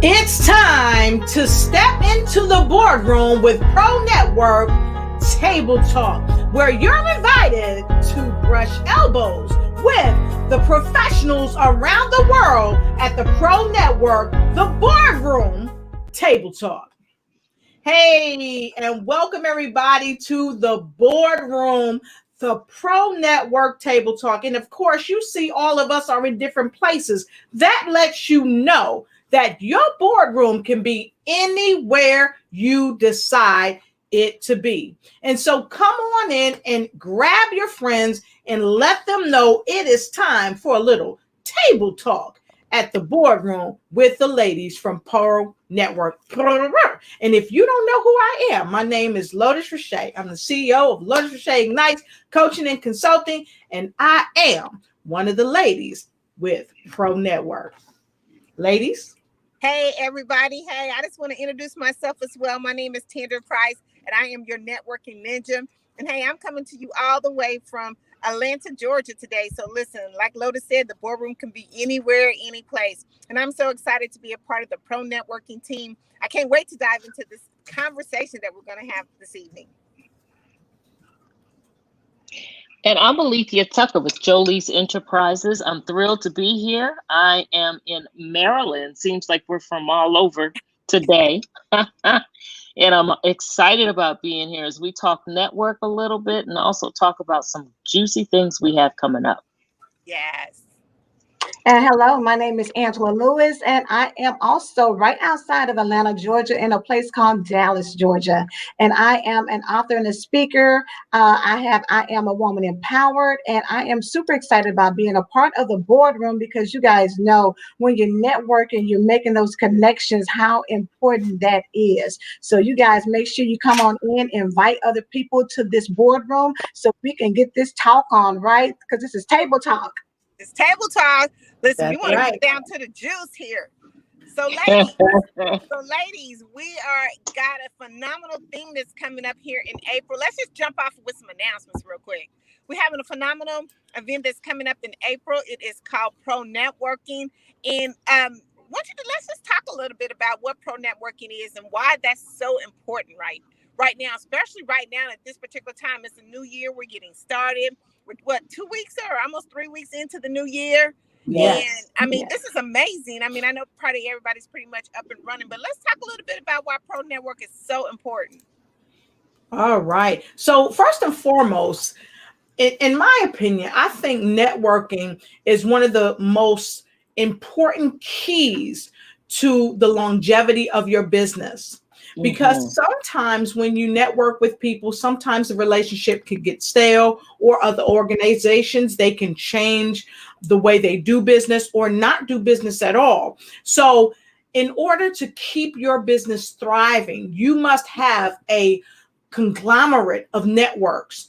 It's time to step into the boardroom with Pro Network Table Talk, where you're invited to brush elbows with the professionals around the world at the Pro Network, the boardroom Table Talk. Hey, and welcome everybody to the boardroom, the Pro Network Table Talk. And of course, you see all of us are in different places. That lets you know that your boardroom can be anywhere you decide it to be. And so come on in and grab your friends and let them know it is time for a little table talk at the boardroom with the ladies from Pro Network. And if you don't know who I am, my name is Lotus Richey. I'm the CEO of Lotus Richey Ignites Coaching and Consulting, and I am one of the ladies with Pro Network. Ladies. Hey, everybody. Hey, I just want to introduce myself as well. My name is Tender Price, and I am your networking ninja. And hey, I'm coming to you all the way from Atlanta, Georgia today. So listen, like Lotus said, the boardroom can be anywhere, any place. And I'm so excited to be a part of the Pro Networking team. I can't wait to dive into this conversation that we're going to have this evening. And I'm Alethea Tucker with Jolie's Enterprises. I'm thrilled to be here. I am in Maryland. Seems like we're from all over today. And I'm excited about being here as we talk network a little bit and also talk about some juicy things we have coming up. Yes. And hello, my name is Angela Lewis, and I am also right outside of Atlanta, Georgia, in a place called Dallas, Georgia. And I am an author and a speaker. I am a woman empowered, and I am super excited about being a part of the boardroom because you guys know when you're networking, you're making those connections, how important that is. So you guys make sure you come on in, invite other people to this boardroom so we can get this talk on, right? Because this is table talk. It's table talk. Listen, we want to get down to the juice here. So ladies, we got a phenomenal thing that's coming up here in April. Let's just jump off with some announcements real quick. We're having a phenomenal event that's coming up in April. It is called Pro Networking. And let's just talk a little bit about what Pro Networking is and why that's so important right now, especially right now at this particular time. It's a new year. We're getting started. We're 2 weeks or almost 3 weeks into the new year. Yes. And this is amazing. I know probably everybody's pretty much up and running, but let's talk a little bit about why Pro Network is so important. All right. So first and foremost, in my opinion, I think networking is one of the most important keys to the longevity of your business. Because sometimes when you network with people, sometimes the relationship can get stale, or other organizations, they can change the way they do business or not do business at all. So in order to keep your business thriving, you must have a conglomerate of networks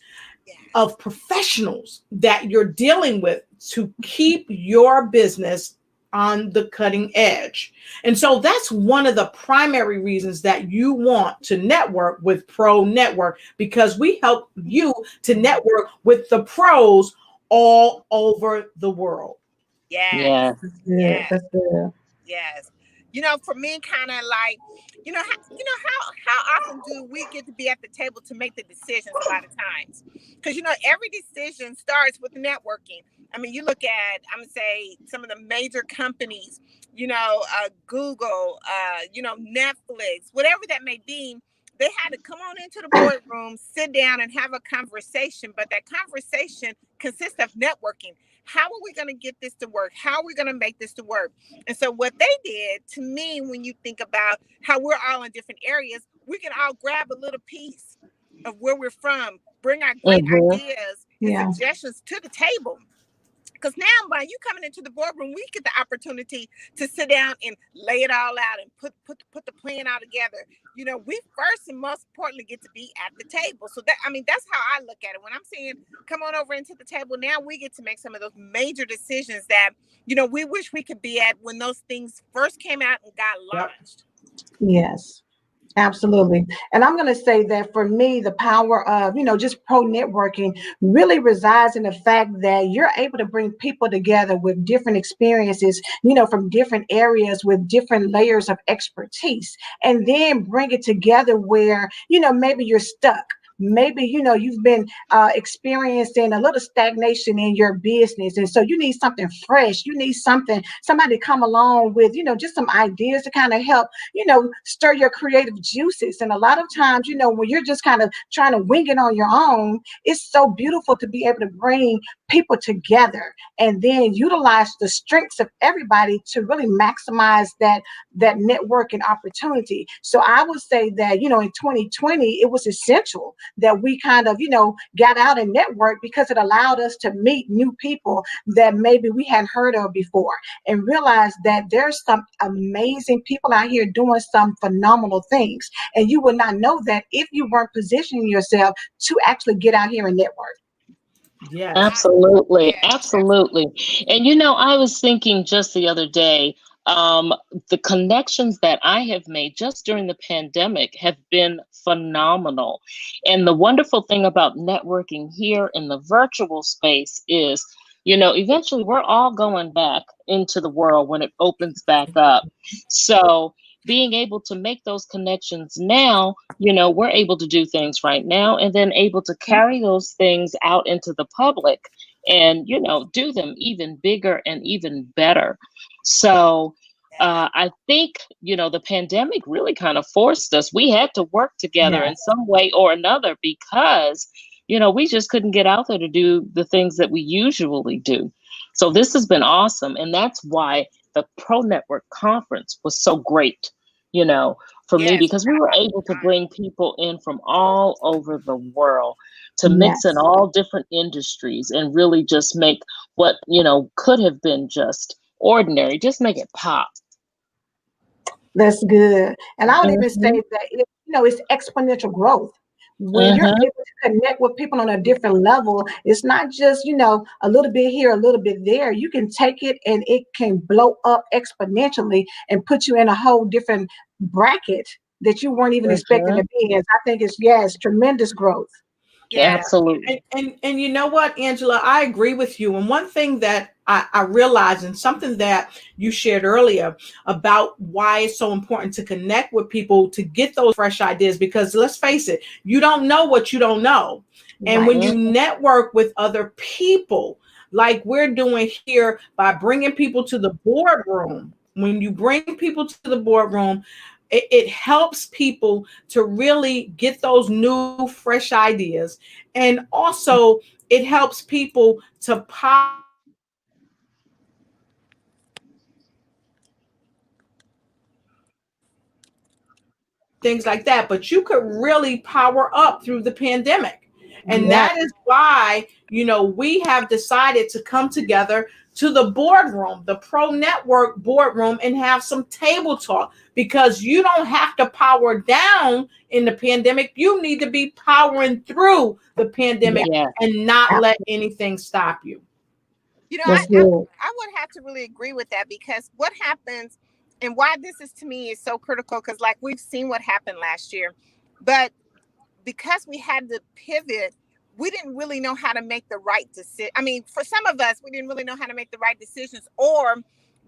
of professionals that you're dealing with to keep your business on the cutting edge. And so that's one of the primary reasons that you want to network with Pro Network, because we help you to network with the pros all over the world. Yes. That's good. Yes. For me, kind of like, how often do we get to be at the table to make the decisions a lot of times? Because, every decision starts with networking. You look at, I'm going to say, some of the major companies, Google, Netflix, whatever that may be, they had to come on into the boardroom, sit down and have a conversation. But that conversation consists of networking. How are we going to get this to work? How are we going to make this to work? And so what they did, to me, when you think about how we're all in different areas, we can all grab a little piece of where we're from, bring our great ideas and suggestions to the table. Because now by you coming into the boardroom, we get the opportunity to sit down and lay it all out and put the plan out together. We first and most importantly get to be at the table. So that's how I look at it. When I'm saying come on over into the table, now we get to make some of those major decisions that, we wish we could be at when those things first came out and got launched. Yes. Absolutely. And I'm going to say that for me, the power of, just pro networking really resides in the fact that you're able to bring people together with different experiences, from different areas with different layers of expertise, and then bring it together where, maybe you're stuck. Maybe, you've been experiencing a little stagnation in your business. And so you need something fresh. You need somebody to come along with, just some ideas to kind of help stir your creative juices. And a lot of times, when you're just kind of trying to wing it on your own, it's so beautiful to be able to bring people together and then utilize the strengths of everybody to really maximize that networking opportunity. So I would say that, in 2020, it was essential that we kind of, got out and network because it allowed us to meet new people that maybe we hadn't heard of before and realize that there's some amazing people out here doing some phenomenal things. And you would not know that if you weren't positioning yourself to actually get out here and network. Yes. Absolutely. Yeah. Absolutely. And I was thinking just the other day, the connections that I have made just during the pandemic have been phenomenal. And the wonderful thing about networking here in the virtual space is, eventually we're all going back into the world when it opens back up. So being able to make those connections now, we're able to do things right now and then able to carry those things out into the public and, do them even bigger and even better. So I think, the pandemic really kind of forced us. We had to work together in some way or another because, we just couldn't get out there to do the things that we usually do. So this has been awesome. And that's why the Pro Network Conference was so great, for me, Yes. because we were able to bring people in from all over the world to mix Yes. in all different industries and really just make what, could have been just ordinary, just make it pop. That's good. And I would even say Mhm. that it's exponential growth. When you're Mhm. able to connect with people on a different level, it's not just, a little bit here, a little bit there. You can take it and it can blow up exponentially and put you in a whole different bracket that you weren't even expecting to Mhm. be in. I think it's tremendous growth. Yeah. Absolutely. And you know what, Angela, I agree with you. And one thing that I realized, and something that you shared earlier about why it's so important to connect with people to get those fresh ideas, because let's face it, you don't know what you don't know. And Right. when you network with other people, like we're doing here by bringing people to the boardroom, when you bring people to the boardroom, it helps people to really get those new, fresh ideas. And also, it helps people to pop things like that. But you could really power up through the pandemic. And Yeah. that is why, we have decided to come together to the boardroom, the Pro Network boardroom, and have some table talk, because you don't have to power down in the pandemic. You need to be powering through the pandemic Yeah. and not let anything stop you. That's good. I would have to really agree with that, because what happens and why this is to me is so critical, because like we've seen what happened last year, but because we had to pivot, we didn't really know how to make the right decision. I mean, for some of us, we didn't really know how to make the right decisions or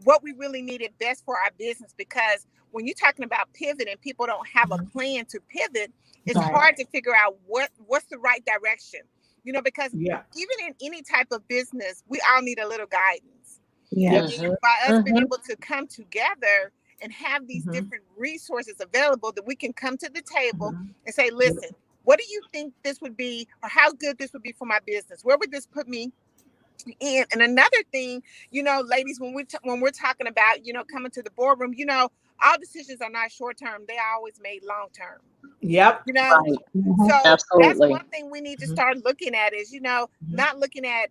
what we really needed best for our business. Because when you're talking about pivot and people don't have a plan to pivot, it's Right. hard to figure out what's the right direction. Because Yeah. even in any type of business, we all need a little guidance. Yeah. Mhm. By us being Mhm. able to come together and have these Mhm. different resources available, that we can come to the table Mhm. and say, listen, what do you think this would be, or how good this would be for my business? Where would this put me in? And another thing, ladies, when we're talking about, coming to the boardroom, all decisions are not short term. They are always made long term. Yep. You know, Right. Mhm. so that's Absolutely. one thing we need to Mhm. start looking at is, Mhm. not looking at,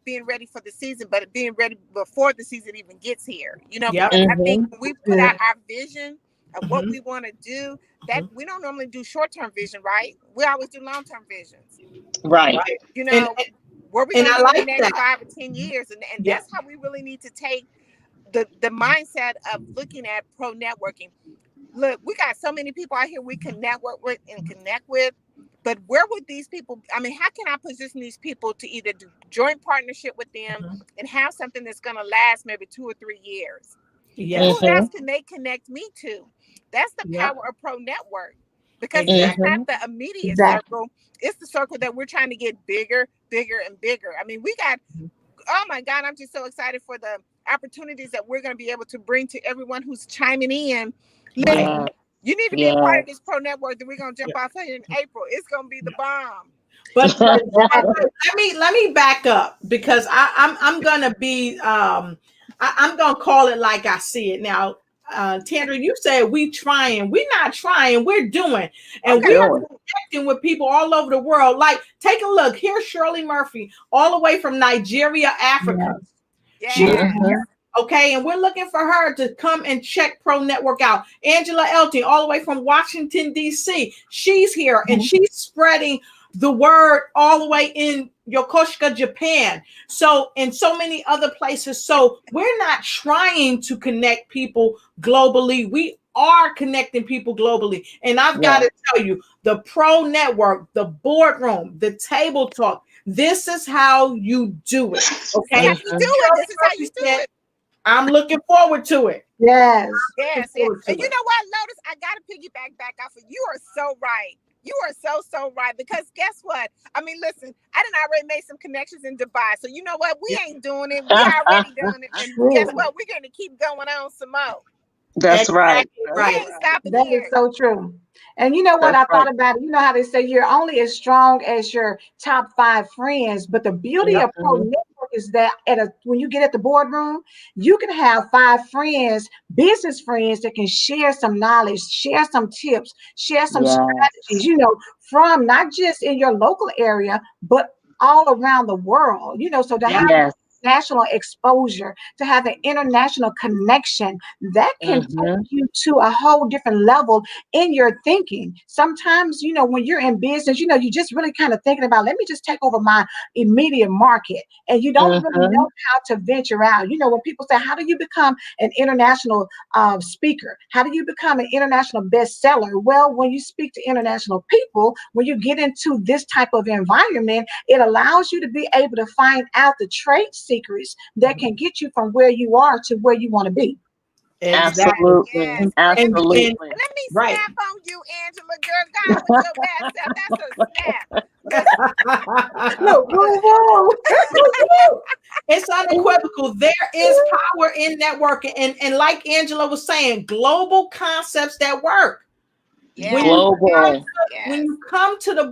being ready for the season, but being ready before the season even gets here, Yep. because I think Mhm. when we put Good. out our vision of what Mhm. we want to do, that Mhm. we don't normally do short-term vision, right? We always do long-term visions, Right. Right. you And know, where we're and going to I be in the like next that. 5 or 10 years. And Yeah. that's how we really need to take the mindset of looking at pro networking. look, we got so many people out here we can network with and connect with. But where would these people, I mean, how can I position these people to either do joint partnership with them and have something that's going to last maybe 2 or 3 years? Yes. Who else can they connect me to? That's the power of Pro Network. Because it's not the immediate circle. It's the circle that we're trying to get bigger, bigger, and bigger. I mean, we got, oh my God, I'm just so excited for the opportunities that we're going to be able to bring to everyone who's chiming in. Listen, you need to be a part of this Pro Network that we're going to jump off here in April. It's going to be the bomb. But let me back up, because I'm gonna be I'm gonna call it like I see it now. Tandra, you said we're not trying, we're doing, and we are connecting with people all over the world. Like, take a look, here's Shirley Murphy, all the way from Nigeria, Africa. Okay, and we're looking for her to come and check Pro Network out. Angela Elton, all the way from Washington, D.C. She's here, and she's spreading the word all the way in Yokosuka, Japan. So, in so many other places. So, we're not trying to connect people globally. We are connecting people globally. And I've got to tell you, the Pro Network, the boardroom, the table talk, this is how you do it. Okay. This is how you do it. I'm looking forward to it. Yes. And you know what, Lotus? I got to piggyback back off of you. Are so right. You are so right. Because guess what? I mean, listen, I done already made some connections in Dubai. So you know what? We ain't doing it. We already done it. And guess what? We're going to keep going on some more. That's right. We ain't stopping that here. Is so true. And you know what? I thought about it. You know how they say you're only as strong as your top 5 friends. But the beauty of Pro Network is that when you get at the boardroom, you can have 5 friends, business friends, that can share some knowledge, share some tips, share some strategies, you know, from not just in your local area, but all around the world, you know, so to have national exposure, to have an international connection, that can take you to a whole different level in your thinking. Sometimes, you know, when you're in business, you know, you just really kind of thinking about, let me just take over my immediate market. And you don't really know how to venture out. You know, when people say, how do you become an international speaker? How do you become an international bestseller? Well, when you speak to international people, when you get into this type of environment, it allows you to be able to find out the trade secrets that can get you from where you are to where you want to be. Absolutely. Yes. Absolutely. And let me snap on you, Angela, girl. God, with your bad self. That's a snap. No, it's unequivocal. There is power in networking. And like Angela was saying, global concepts that work. When you come to the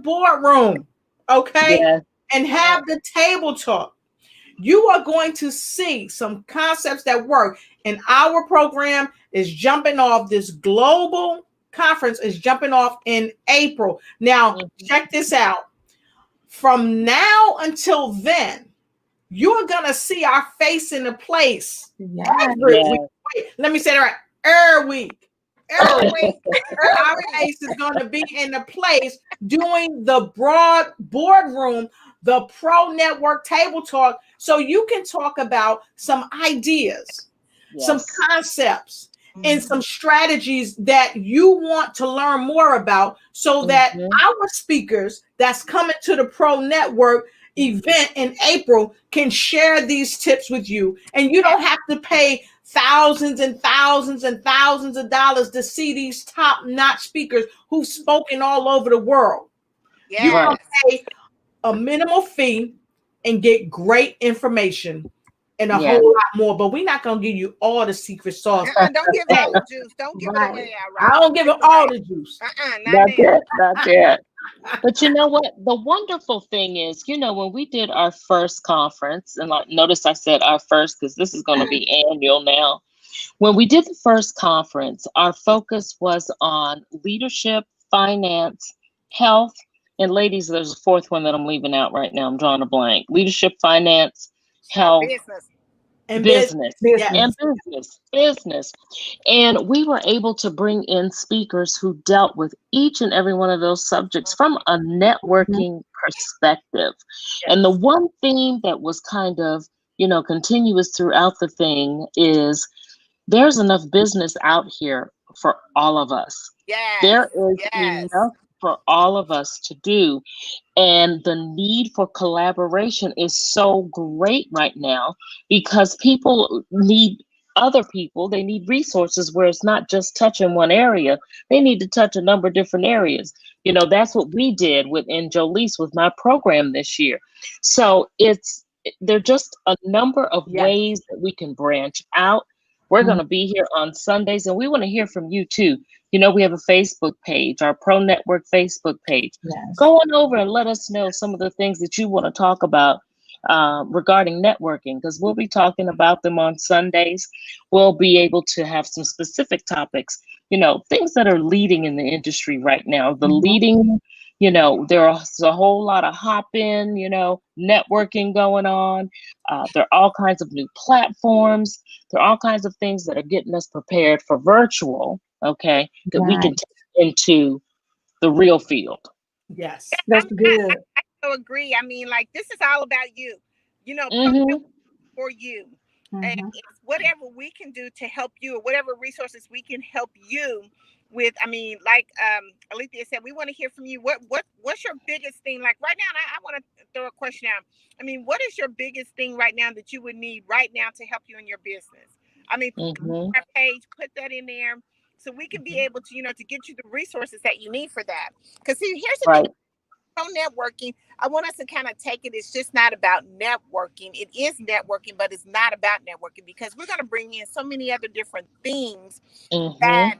boardroom, okay, and have the table talk, you are going to see some concepts that work. And our program is jumping off. This global conference is jumping off in April. Now, check this out. From now until then, you're going to see our face in the place every week. Wait, let me say that right. Every week. Our face is going to be in the place doing the broad boardroom, the Pro Network table talk, so you can talk about some ideas, some concepts, and some strategies that you want to learn more about, so that our speakers that's coming to the Pro Network event in April can share these tips with you, and you don't have to pay thousands and thousands and thousands of dollars to see these top-notch speakers who've spoken all over the world. You can pay a minimal fee and get great information and a whole lot more, but we're not going to give you all the secret sauce. Don't give all the juice. Don't give it away. I don't give it all the juice. Not yet. But you know what? The wonderful thing is, you know, when we did our first conference, and like, notice I said our first because this is going to be annual now. When we did the first conference, our focus was on leadership, finance, health, and ladies, there's a fourth one that I'm leaving out right now. I'm drawing a blank. Leadership, finance, health, business. And we were able to bring in speakers who dealt with each and every one of those subjects from a networking perspective. And the one theme that was kind of, you know, continuous throughout the thing is there's enough business out here for all of us. Yes. There is Yes. enough for all of us to do. And the need for collaboration is so great right now because people need other people. They need resources where it's not just touching one area. They need to touch a number of different areas. You know, that's what we did in Jolise with my program this year. So there are just a number of Yes. ways that we can branch out. We're going Mhm. to be here on Sundays, and we want to hear from you too. You know, we have a Facebook page, our Pro Network Facebook page. Yes. Go on over and let us know some of the things that you want to talk about regarding networking, because we'll be talking about them on Sundays. We'll be able to have some specific topics, you know, things that are leading in the industry right now. The Mhm. leading, you know, there's a whole lot of hop-in, you know, networking going on. There are all kinds of new platforms. There are all kinds of things that are getting us prepared for virtual, okay, that we Right. can take into the real field. Yes. That's good. I so agree. I mean, like, this is all about you. You know, Mm-hmm. for you. And Mhm. it's whatever we can do to help you, or whatever resources we can help you with. I mean, like Alethea said, we want to hear from you. What's your biggest thing? Like right now, and I want to throw a question out. I mean, what is your biggest thing right now that you would need right now to help you in your business? I mean, Mm-hmm. our page, put that in there so we can be able to, you know, to get you the resources that you need for that. Because see, here's the thing. Right. Networking, I want us to kind of take it. It's just not about networking. It is networking, but it's not about networking, because we're going to bring in so many other different things Mm-hmm. that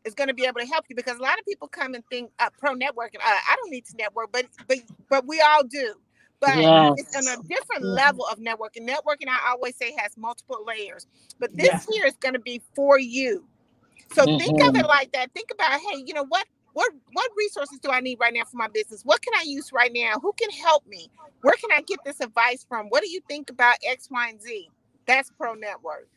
is going to be able to help you. Because a lot of people come and think pro networking. I don't need to network, but we all do. But it's on a Yes. different Mhm. level of networking. Networking, I always say, has multiple layers. But this Yes. here is going to be for you. So think of Mm-hmm. it like that. Think about, hey, you know what resources do I need right now for my business? What can I use right now? Who can help me? Where can I get this advice from? What do you think about X, Y, and Z? That's Pro Network.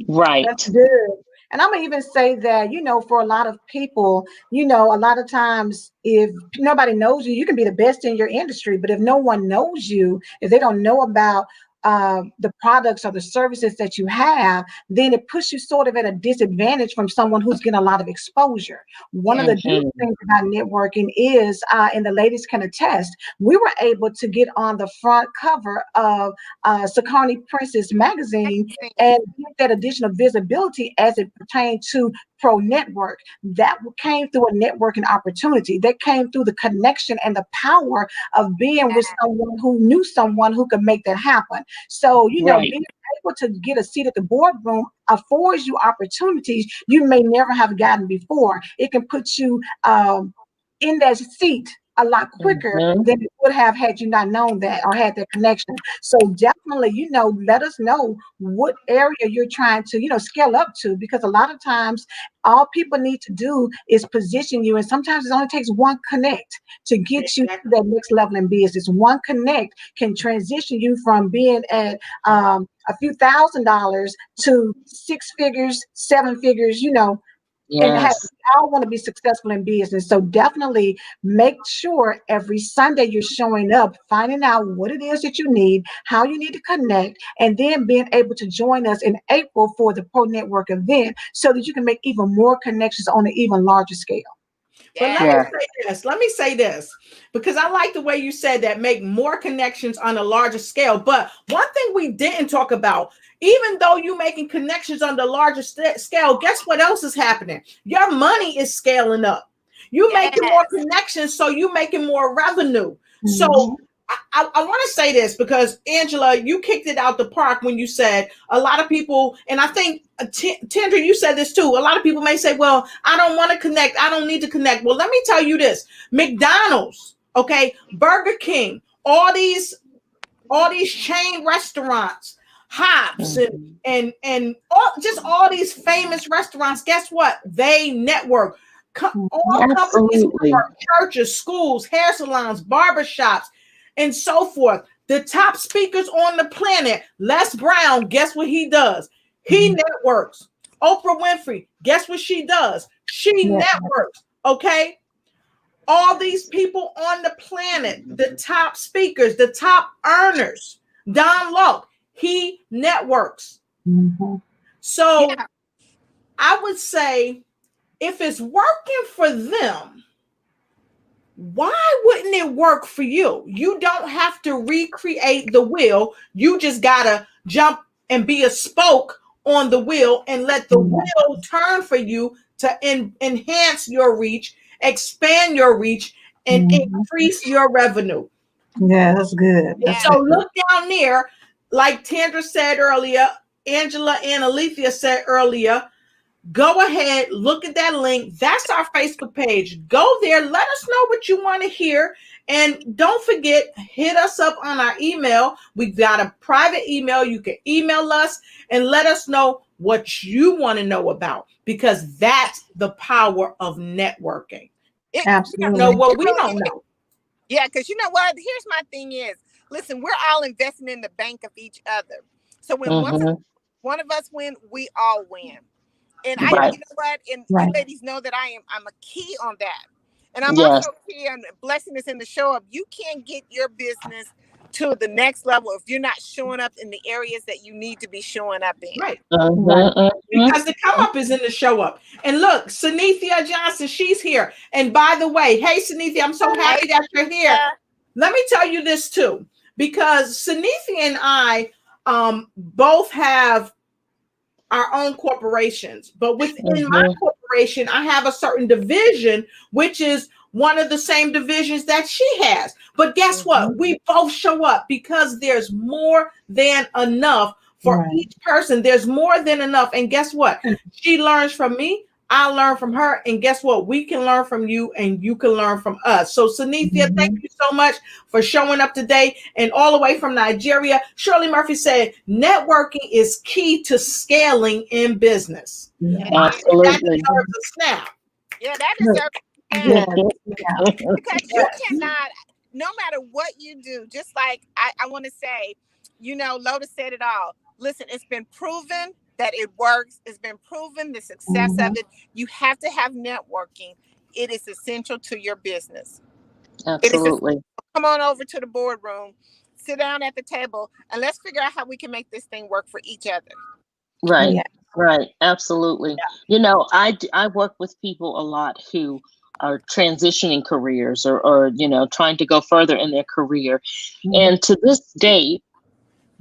That's Right. good. And I'm gonna even say that, for a lot of people, a lot of times if nobody knows you, you can be the best in your industry, but if no one knows you, if they don't know about the products or the services that you have, then it puts you sort of at a disadvantage from someone who's getting a lot of exposure. One of Yeah. the good Mm-hmm. things about networking is, and the ladies can attest, we were able to get on the front cover of Sakani Princess magazine and get that additional visibility as it pertained to Pro Network. That came through a networking opportunity. That came through the connection and the power of being with someone who knew someone who could make that happen. So, Right. being able to get a seat at the boardroom affords you opportunities you may never have gotten before. It can put you in that seat a lot quicker Mm-hmm. than it would have had you not known that or had that connection. So definitely, let us know what area you're trying to, scale up to, because a lot of times all people need to do is position you. And sometimes it only takes one connect to get you to Exactly. that next level in business. One connect can transition you from being at a few $1,000s to 6 figures, 7 figures, and Yes. we all want to be successful in business. So definitely make sure every Sunday you're showing up, finding out what it is that you need, how you need to connect, and then being able to join us in April for the Pro Network event so that you can make even more connections on an even larger scale. But Yeah. let me Yes. say this. Let me say this, because I like the way you said that, make more connections on a larger scale. But one thing we didn't talk about, even though you're making connections on the larger scale, guess what else is happening? Your money is scaling up. You making more Yes. connections, so you making more revenue. So Mhm. I want to say this because Angela, you kicked it out the park when you said a lot of people, and I think Tendra, you said this too. A lot of people may say, "Well, I don't want to connect. I don't need to connect." Well, let me tell you this: McDonald's, okay, Burger King, all these chain restaurants, Hops, and Mm-hmm. just all these famous restaurants. Guess what? They network. All companies Absolutely. network. Churches, schools, hair salons, barbershops, and so forth. The top speakers on the planet, Les Brown, guess what he does? He Mhm. networks. Oprah Winfrey, guess what she does? She Yeah. networks. Okay, all these people on the planet, the top speakers, the top earners. Don Lowe, he networks. Mhm. So Yeah. I would say if it's working for them, why wouldn't it work for you? You don't have to recreate the wheel. You just gotta jump and be a spoke on the wheel and let the wheel turn for you to enhance your reach, expand your reach, and increase your revenue. Yeah, that's good. And That's Yeah. so good. look down there, like Tandra said earlier, Angela and Alethea said earlier, go ahead, look at that link. That's our Facebook page. Go there, let us know what you want to hear. And don't forget, hit us up on our email. We've got a private email. You can email us and let us know what you want to know about, because that's the power of networking. It, Know Absolutely. what it we really don't is. know. Yeah, because you know what? Here's my thing is, listen, we're all investing in the bank of each other. So when one of us win, we all win. And Right. you know what? And you Right. ladies know that I'm a key on that. And I'm Yes. also key on blessing is in the show up. You can't get your business to the next level if you're not showing up in the areas that you need to be showing up in. Right. Right. Because the come up is in the show up. And look, Sanithia Johnson, she's here. And by the way, hey, Sanithia, I'm so happy that you're here. Let me tell you this too, because Sanithia and I both have our own corporations, but within my corporation, I have a certain division, which is one of the same divisions that she has. But guess what? We both show up because there's more than enough for each person. There's more than enough. And guess what? She learns from me. I learn from her. And guess what? We can learn from you and you can learn from us. So, Sanithia, thank you so much for showing up today. And all the way from Nigeria, Shirley Murphy said, networking is key to scaling in business. Absolutely. That deserves a snap. Yeah, that deserves Yeah. because you cannot, no matter what you do, just like I want to say, you know, Lotus said it all. Listen, it's been proven that it works. It's been proven the success of it. You have to have networking. It is essential to your business. Absolutely. Come on over to the boardroom, sit down at the table, and let's figure out how we can make this thing work for each other. Right. Yeah. Right. Absolutely. You know, I work with people a lot who are transitioning careers or, you know, trying to go further in their career. And to this day,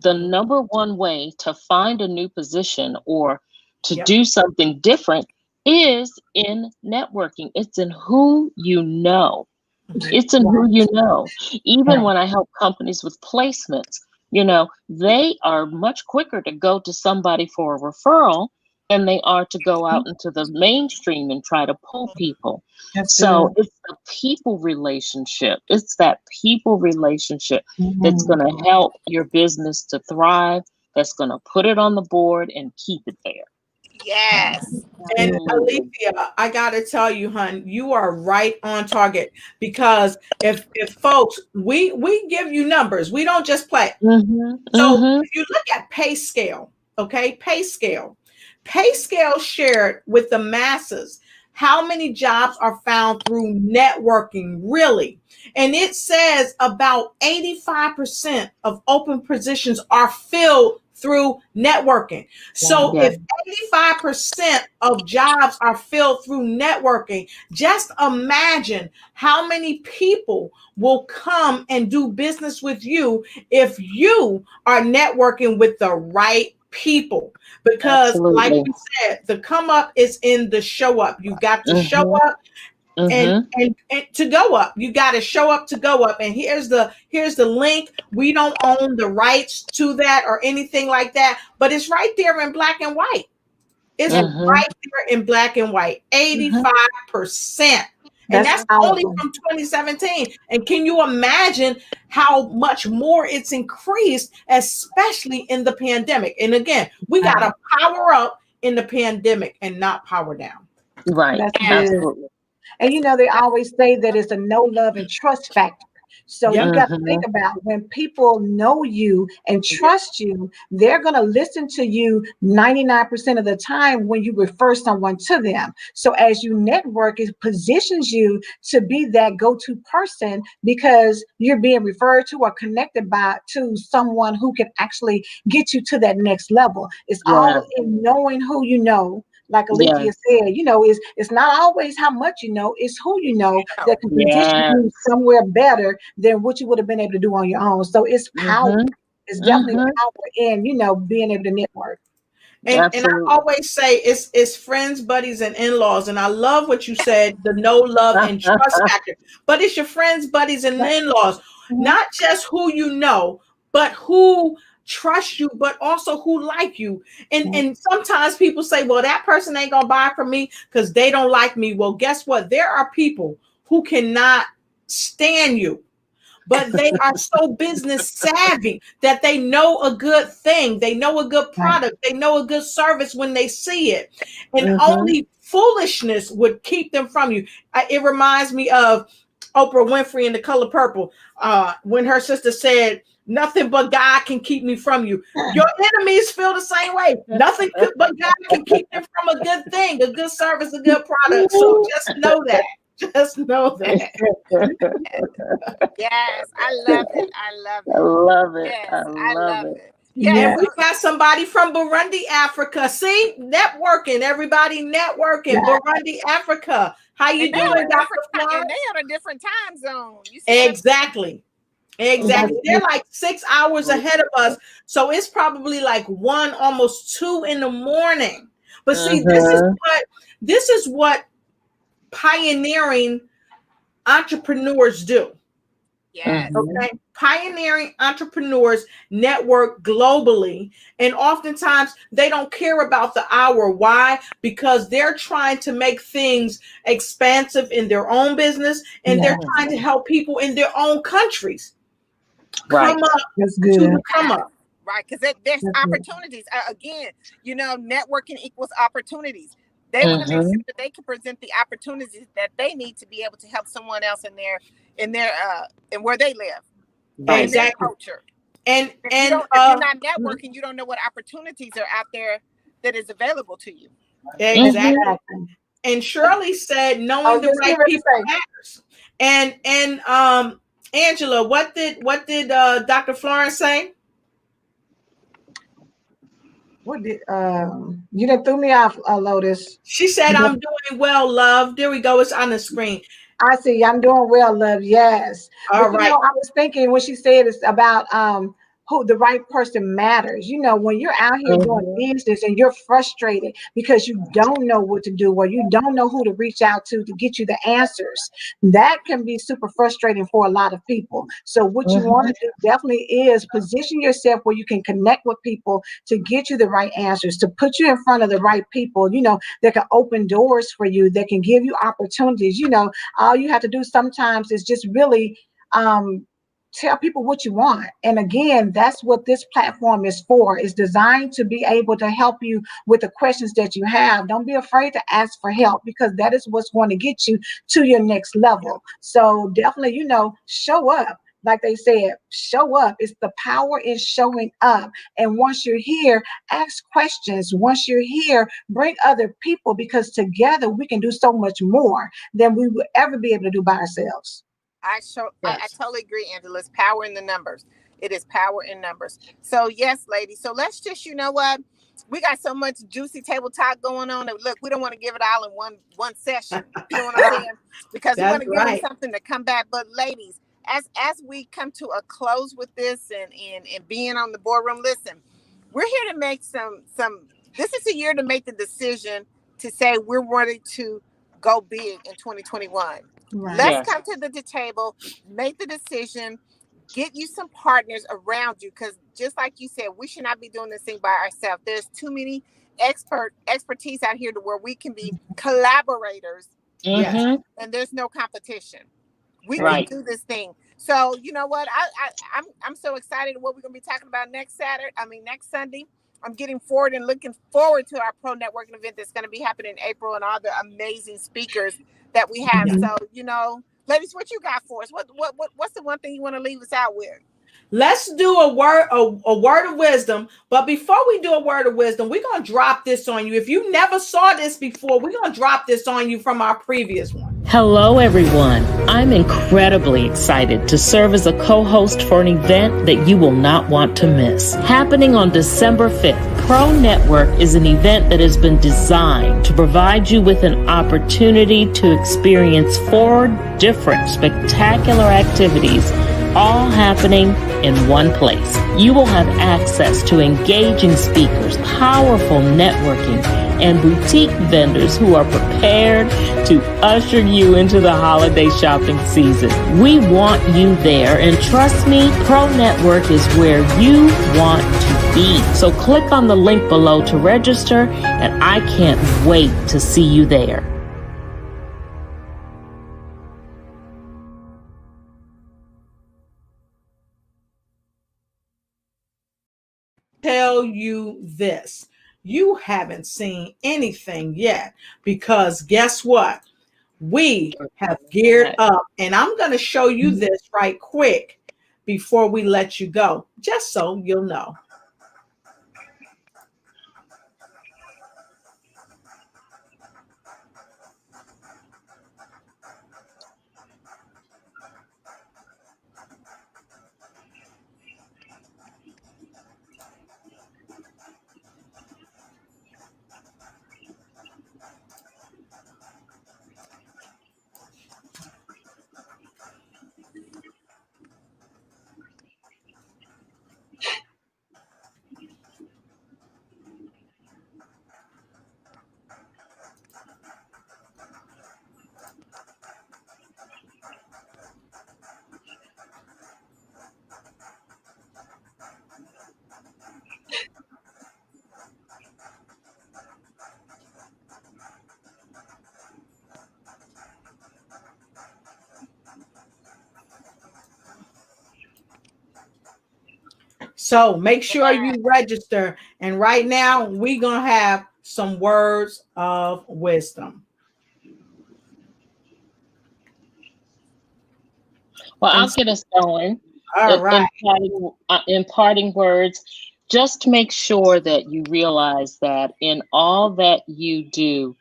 the number one way to find a new position or to do something different is in networking. It's in who you know. It's in who you know. Even when I help companies with placements, you know, they are much quicker to go to somebody for a referral than they are to go out into the mainstream and try to pull people. So it's the people relationship. It's that people relationship that's going to help your business to thrive, that's going to put it on the board and keep it there. Yes. And Alethea, I gotta tell you, hon, you are right on target, because if folks, we give you numbers, we don't just play. So if you look at pay scale, okay, pay scale shared with the masses, how many jobs are found through networking, really? And it says about 85% of open positions are filled through networking. So if 85% of jobs are filled through networking, just imagine how many people will come and do business with you if you are networking with the right people. Because like you said, the come up is in the show up. You got to show up and to go up. You got to show up to go up. And here's the link. We don't own the rights to that or anything like that, but it's right there in black and white. It's right there in black and white. 85%. And that's only from 2017. And can you imagine how much more it's increased, especially in the pandemic? And again, we got to power up in the pandemic and not power down. Right. That's good. Absolutely. And you know, they always say that it's a know, love, and trust factor. So Yep. you got to think about when people know you and trust you, they're going to listen to you 99% of the time when you refer someone to them. So as you network, it positions you to be that go-to person because you're being referred to or connected to someone who can actually get you to that next level. It's all in knowing who you know. Like Alethea said, it's not always how much you know, it's who you know that can position you somewhere better than what you would have been able to do on your own. So it's power. It's definitely power in, being able to network. And I always say it's friends, buddies, and in-laws. And I love what you said, the know, love, and trust factor. But it's your friends, buddies, and in-laws. Not just who you know, but who trust you, but also who like you. And sometimes people say, well, that person ain't gonna buy from me because they don't like me. Well, guess what? There are people who cannot stand you, but they are so business savvy that they know a good thing. They know a good product. They know a good service when they see it. And only foolishness would keep them from you. It reminds me of Oprah Winfrey in The Color Purple, when her sister said, nothing but God can keep me from you. Your enemies feel the same way. Nothing but God can keep them from a good thing, a good service, a good product. So just know that. Just know that. Yes, I love it. I love it. I love it. Yes, I love it. Yeah, and we got somebody from Burundi, Africa. See, networking, everybody networking. Burundi, Africa. How you doing, Dr. Florence? And they on a different time zone. You see Exactly. They're like 6 hours ahead of us. So it's probably like 1, almost 2 in the morning. But see, this is what pioneering entrepreneurs do. Yes. Okay. Pioneering entrepreneurs network globally. And oftentimes they don't care about the hour. Why? Because they're trying to make things expansive in their own business, and they're trying to help people in their own countries come up. That's good. To come up. Right. Because there's opportunities. Again, networking equals opportunities. They want to make sure that they can present the opportunities that they need to be able to help someone else in where they live. Exactly. In their culture. And if you're not networking, you don't know what opportunities are out there that is available to you. Exactly. And Shirley said, knowing the right people matters. And Angela, what did Dr. Florence say? What did you done threw me off, Lotus? She said, I'm doing well, love. There we go. It's on the screen. I see. I'm doing well, love. Yes. All right. I was thinking when she said it's about who the right person matters. When you're out here doing business and you're frustrated because you don't know what to do or you don't know who to reach out to get you the answers, that can be super frustrating for a lot of people. So what you want to do definitely is position yourself where you can connect with people to get you the right answers, to put you in front of the right people, that can open doors for you, that can give you opportunities. All you have to do sometimes is just really tell people what you want. And again, that's what this platform is for. It's designed to be able to help you with the questions that you have. Don't be afraid to ask for help because that is what's going to get you to your next level. So definitely, show up. Like they said, show up. It's the power in showing up. And once you're here, ask questions. Once you're here, bring other people because together we can do so much more than we would ever be able to do by ourselves. I totally agree, Angela. It's power in the numbers. It is power in numbers. So yes, ladies. So let's just, we got so much juicy table talk going on. And look, we don't want to give it all in one session. You know what I'm saying? Because we want to give them something to come back. But ladies, as we come to a close with this and being on the boardroom, listen, we're here to make some. This is a year to make the decision to say we're ready to go big in 2021. Right. Let's come to the table, make the decision, get you some partners around you. Because just like you said, we should not be doing this thing by ourselves. There's too many expertise out here to where we can be collaborators. And there's no competition. We can do this thing. So you know what? I'm so excited what we're gonna be talking about next Sunday. I'm getting forward and looking forward to our pro networking event that's going to be happening in April and all the amazing speakers that we have. So, Ladies, what you got for us? What's the one thing you want to leave us out with? Let's do a word of wisdom. But before we do a word of wisdom, we're going to drop this on you. If you never saw this before, we're going to drop this on you from our previous one. Hello, everyone. I'm incredibly excited to serve as a co-host for an event that you will not want to miss. Happening on December 5th, Pro Network is an event that has been designed to provide you with an opportunity to experience 4 different spectacular activities, all happening in one place. You will have access to engaging speakers, powerful networking, and boutique vendors who are prepared to usher you into the holiday shopping season. We want you there, and trust me, Pro Network is where you want to be. So click on the link below to register, and I can't wait to see you there. Tell you this, you haven't seen anything yet, because guess what? We have geared up, and I'm going to show you this right quick before we let you go, just so you'll know. So make sure you register. And right now, we're going to have some words of wisdom. Well, I'll get us going. All right. Imparting words, just to make sure that you realize that in all that you do,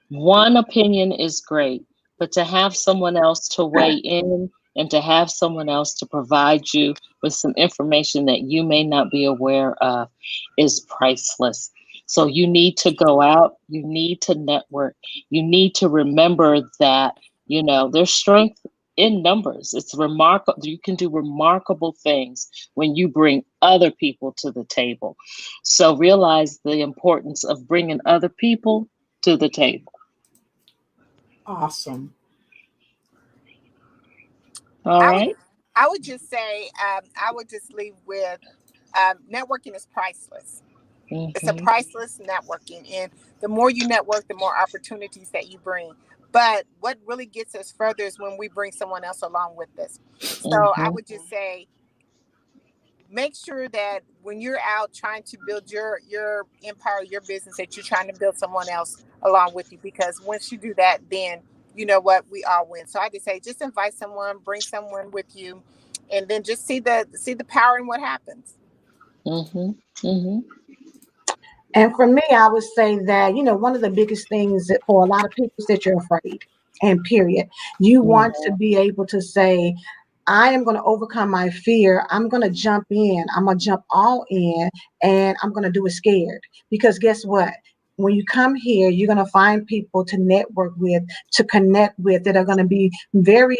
one opinion is great, but to have someone else to weigh in and to have someone else to provide you with some information that you may not be aware of is priceless. So you need to go out, you need to network, you need to remember that, there's strength in numbers. It's remarkable. You can do remarkable things when you bring other people to the table. So realize the importance of bringing other people to the table. Awesome. All right. I would just say, I would just leave with networking is priceless. Mm-hmm. It's a priceless networking. And the more you network, the more opportunities that you bring. But what really gets us further is when we bring someone else along with us. So I would just say, make sure that when you're out trying to build your empire, your business, that you're trying to build someone else along with you. Because once you do that, then you know what, we all win. So I just say, just invite someone, bring someone with you, and then just see the power in what happens. Mm-hmm. Mm-hmm. And for me, I would say that, one of the biggest things for a lot of people is that you're afraid, and period. You want to be able to say, I am going to overcome my fear. I'm going to jump in. I'm going to jump all in, and I'm going to do it scared. Because guess what? When you come here, you're going to find people to network with, to connect with, that are going to be very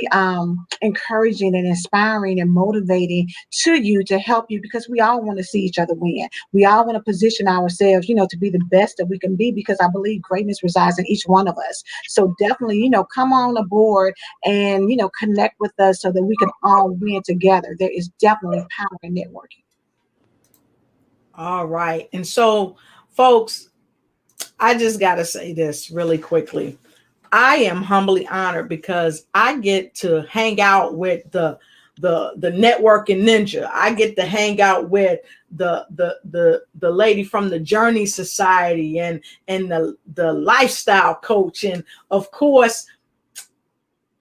encouraging and inspiring and motivating to you, to help you, because we all want to see each other win. We all want to position ourselves, to be the best that we can be, because I believe greatness resides in each one of us. So definitely, come on aboard and, connect with us so that we can all win together. There is definitely power in networking. All right. And so, folks, I just got to say this really quickly. I am humbly honored because I get to hang out with the networking ninja. I get to hang out with the lady from the Journey Society and the lifestyle coach, and of course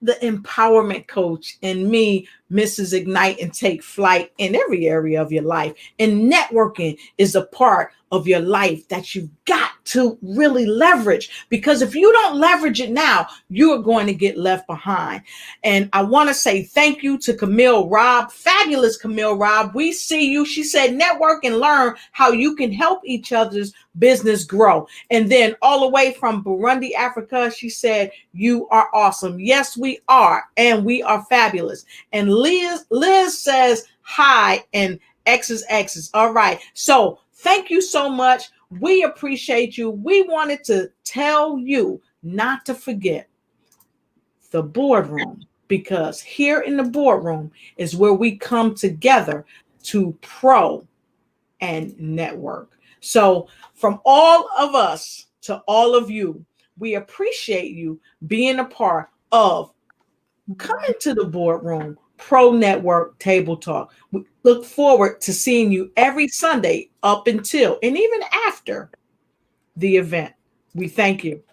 the empowerment coach, and me, Mrs. Ignite and Take Flight, in every area of your life. And networking is a part of your life that you've got to really leverage, because if you don't leverage it now, you are going to get left behind. And I want to say thank you to Camille Robb, fabulous Camille Robb. We see you. She said, network and learn how you can help each other's business grow. And then all the way from Burundi, Africa, she said, you are awesome. Yes, we are. And we are fabulous. And Liz says, hi, and X's X's. All right. So thank you so much. We appreciate you. We wanted to tell you not to forget the boardroom, because here in the boardroom is where we come together to pro and network. So from all of us to all of you, we appreciate you being a part of coming to the boardroom, Pro Network Table Talk. We look forward to seeing you every Sunday up until and even after the event. We thank you.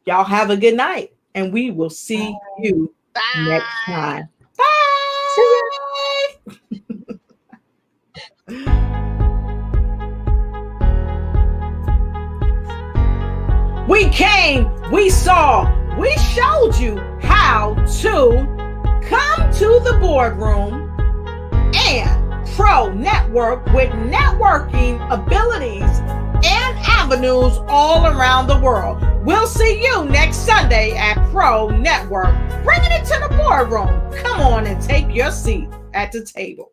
Y'all have a good night, and we will see you next time. Bye. We came, we saw, we showed you how to come to the boardroom and pro network with networking abilities and avenues all around the world. We'll see you next Sunday at Pro Network, bringing it to the boardroom. Come on and take your seat at the table.